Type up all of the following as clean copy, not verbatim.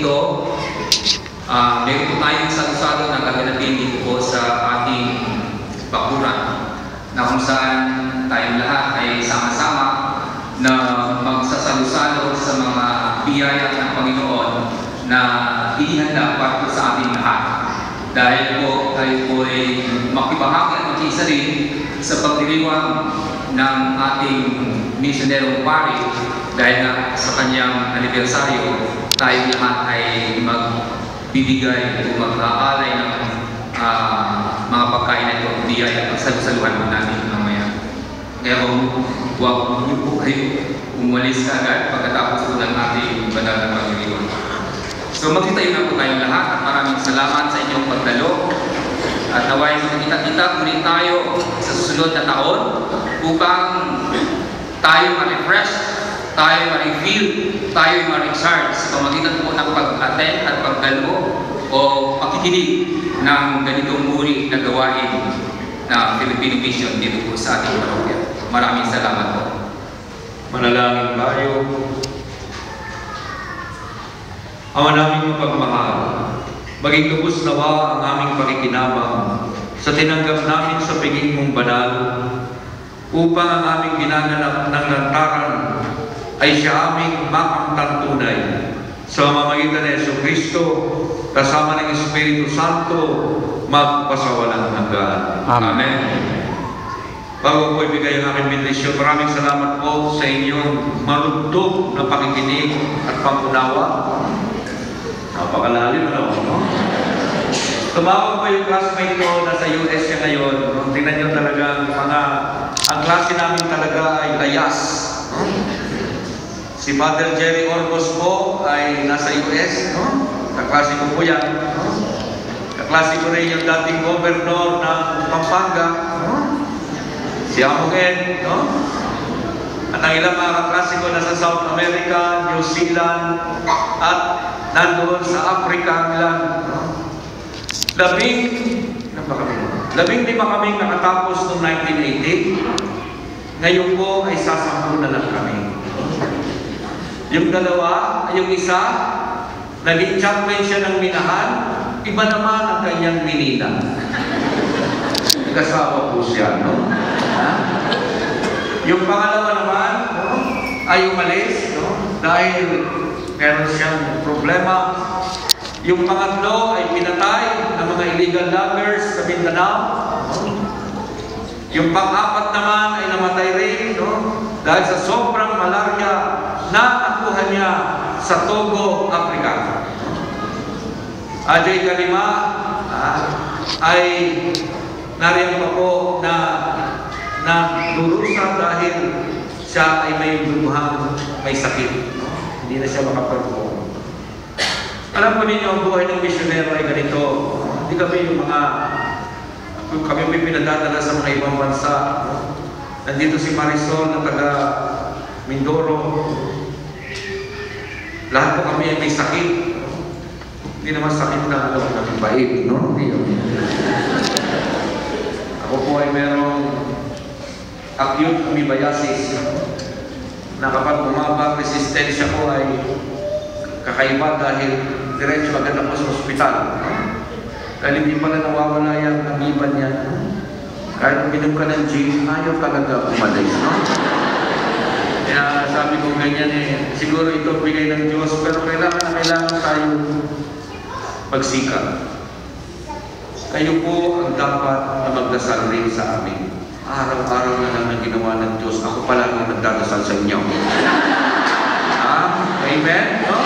ito, meron po tayong salo-salo na gaganapin dito po sa ating bakuran, na kung saan tayong lahat ay sama-sama na magsasalo-salo sa mga biyaya ng Panginoon na inihanda para po sa ating lahat. Dahil po tayo po ay makibahagi at mag-isa rin sa pagdiriwang ng ating misyonero pari, dahil na sa kanyang anibersaryo, tayo lahat ay magbibigay o mag-aalay ng mga pagkain na ito, biyaya at salusaluhan mo namin mamaya. Kaya huwag niyo po kayo umalis ka agad pagkatapos po ng ating banal na pagdiriwang. So magsitayo na po tayong lahat at maraming salamat sa inyong pagdalo. At naway magkita-kita muli tayo sa susunod na taon upang tayo ma-refresh, tayo ma-refill, tayo ma-recharge sa pamagitan po ng pag-attend at pagdalo o pakikinig ng ganitong uri na gawain na Filipino Mission dito po sa ating parokya. Maraming salamat po. Manalangin tayo. Ama naming mapagmahal, maging lubos nawa ang aming pakikinabang sa tinanggap namin sa piging mong banal, upang ang aming ginanganap ng lantaran ay siya aming makamtang tunay sa mamamagitan ni Jesucristo kasama ng Espiritu Santo magpasawalang hanggan. Amen. Bago ko ibigay ang aking bendisyon, maraming salamat po sa inyong malugtog na pakikinig at pangunawa. Napakalalim na naman, no? Tumawag po yung classmate ko, nasa US siya ngayon. No? Tingnan nyo talaga ang klase namin talaga ay layas. No? Si Father Jerry Orbos po ay nasa US. No? Kaklase ko po yan. No? Kaklase ko rin yung dating governor ng Pampanga. No? Si Amungen. No? At ang ilang mga kaklase ko nasa South America, New Zealand, at nandoon sa Africa ang ilan. No? 15 kaming nakatapos noong 1980. Ngayon po ay sasampu na lang kami. Yung isa, naging champion siya ng minahan, iba naman ang kanyang minina. Nag-asawa po siya, no? Ha? Yung pangalawa naman, no? Ay umalis, no? Dahil meron siyang problema. Yung pangatlo ay pinatay ng mga illegal loggers sa Mindanao. Yung pang-apat naman ay namatay rin, no? Dahil sa sobrang malaria na nakuha niya sa Togo, Africa. Ajay Kalima ay nariyan pa po na lurusa dahil siya ay may lubhang may sakit. Hindi na siya makaperform. Alam po ninyo, ang buhay ng misyonero ay ganito. Hindi kami kami may pinadadala sa mga ibang bansa. Nandito si Marisol na taga Mindoro. Lahat po kami ay may sakit. Hindi naman sakit na alam na bait, no? Hindi yun. Ako po ay merong acute amoebiasis na kapag bumaba resistensya ko ay kakaiba dahil diretso agad ako sa ospital. Dahil hindi pala nawawala yung amoeba niya. Kahit uminom ka ng gin, ayaw talaga umalis, no? Kaya sabi ko ganyan siguro ito bigay ng Diyos, pero kailangan tayo magsikap. Kayo po ang dapat na magdasal rin sa amin. Araw-araw na lang ang ginawa ng Diyos. Ako pala ang nagdadasal sa inyo. Amen? No?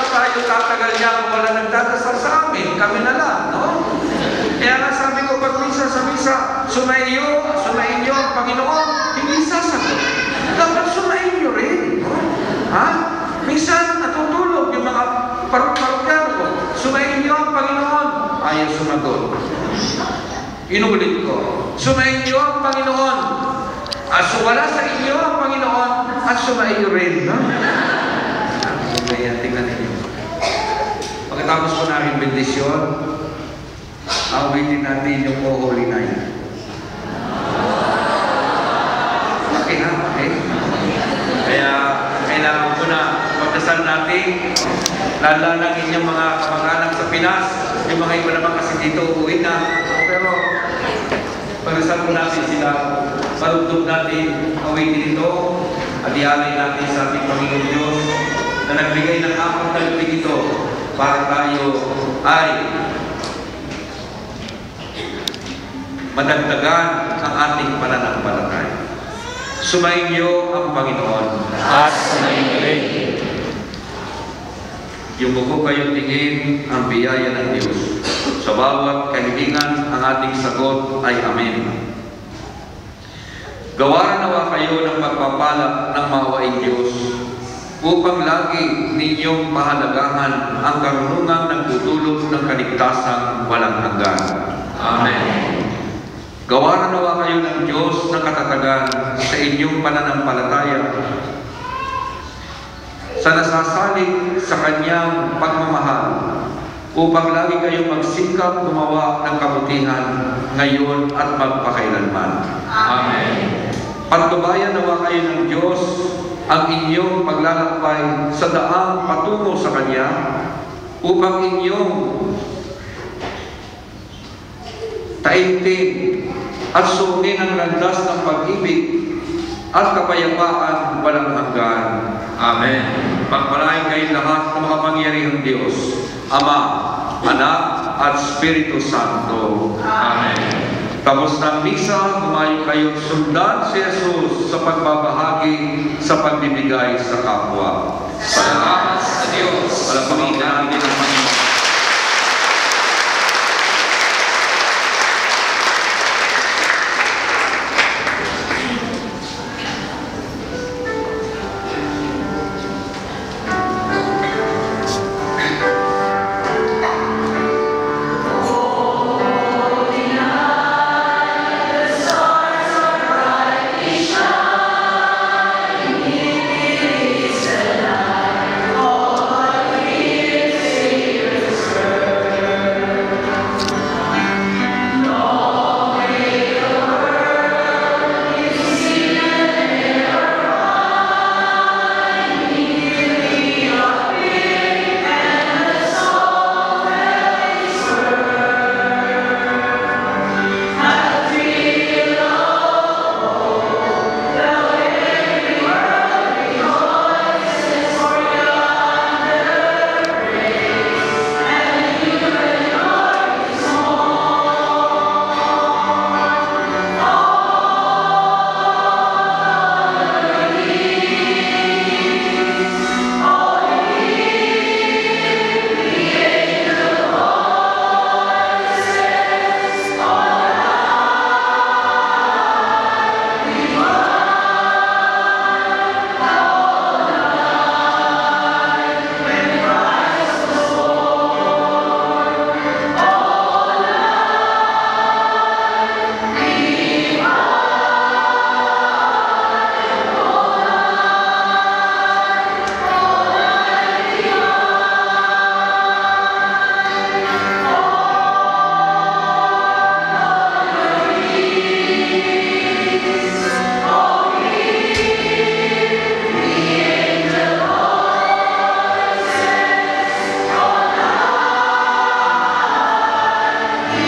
Tayo tatagal niya kung wala nagdadasal sa amin. Kami na lang, no? Kaya nga sabi ko, pag minsan sa misa, sumainyo ang Panginoon, hindi sasagot. Dapat sumainyo rin. Ha? Minsan natutulog yung mga parok-parokyano ko. Sumainyo ang Panginoon. Ayaw sumagot. Inulit ko. Sumainyo ang Panginoon. Wala sa inyo ang Panginoon at sumainyo rin. No? Kaya tingnan ninyo. Pagkatapos po namin bendisyon, awitin natin yung O Holy Night. Okay. pagdasal natin, lalo ng inyong mga kamag-anak sa Pinas, yung mga iba naman kasi dito uuwi na. Pero pagdasal po natin sila, parugtog natin awitin ito, at ialay natin sa ating Panginoon Diyos na nagbigay ng apat na lubig ito para tayo ay madagdagan ang ating pananampalataya. Sumainyo ang Panginoon. At sumainyo rin. Yung buko kayong tingin ang biyaya ng Diyos. Sa bawat kahilingan, ang ating sagot ay Amen. Gawaran nawa kayo ng pagpapala ng mawaing Diyos upang lagi ninyong pahalagahan ang karunungang nagtutulog ng kaligtasang walang hanggan. Amen. Gawaran nawa kayo ng Diyos ng katatagan sa inyong pananampalataya sa nasasalig sa Kanyang pagmamahal upang lagi kayong magsikap gumawa ng kabutihan ngayon at magpakailanman. Amen. Pagbabayan nawa kayo ng Diyos ang inyong paglalakbay sa daang patungo sa Kanya upang inyong taintin at sungin ang landas ng pag-ibig at kapayapaan walang hanggan. Amen. Pagpalain kayo lahat ng makapangyarihang Diyos, Ama, Anak, at Espiritu Santo. Amen. Tapos ng misa, humayo kayong sundan si Jesus sa pagbabahagi sa pagbibigay sa kapwa. Salamat sa Diyos. Palapangin